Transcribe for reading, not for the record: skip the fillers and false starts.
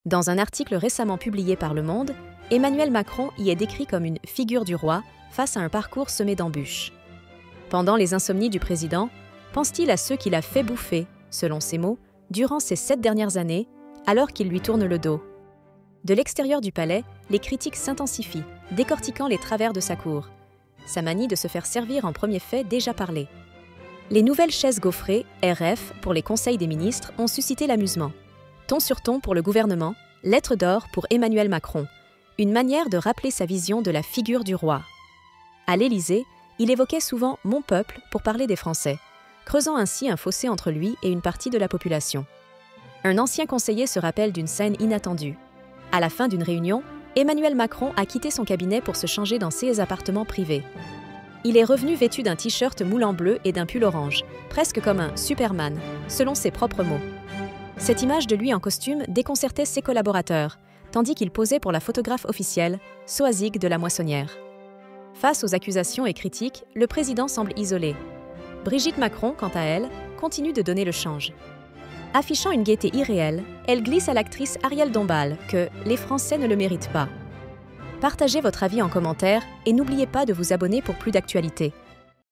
Dans un article récemment publié par Le Monde, Emmanuel Macron y est décrit comme une figure du roi face à un parcours semé d'embûches. Pendant les insomnies du président, pense-t-il à ceux qu'il a fait bouffer, selon ses mots, durant ces 7 dernières années, alors qu'il lui tourne le dos? De l'extérieur du palais, les critiques s'intensifient, décortiquant les travers de sa cour. Sa manie de se faire servir en premier fait déjà parlé. Les nouvelles chaises gaufrées, RF, pour les conseils des ministres, ont suscité l'amusement. Ton sur ton pour le gouvernement, lettre d'or pour Emmanuel Macron. Une manière de rappeler sa vision de la figure du roi. À l'Élysée, il évoquait souvent « mon peuple » pour parler des Français, creusant ainsi un fossé entre lui et une partie de la population. Un ancien conseiller se rappelle d'une scène inattendue. À la fin d'une réunion, Emmanuel Macron a quitté son cabinet pour se changer dans ses appartements privés. Il est revenu vêtu d'un t-shirt moulant bleu et d'un pull orange, presque comme un Superman, selon ses propres mots. Cette image de lui en costume déconcertait ses collaborateurs, tandis qu'il posait pour la photographe officielle, Soazig de la Moissonnière. Face aux accusations et critiques, le président semble isolé. Brigitte Macron, quant à elle, continue de donner le change. Affichant une gaieté irréelle, elle glisse à l'actrice Ariel Dombal que « les Français ne le méritent pas ». Partagez votre avis en commentaire et n'oubliez pas de vous abonner pour plus d'actualités.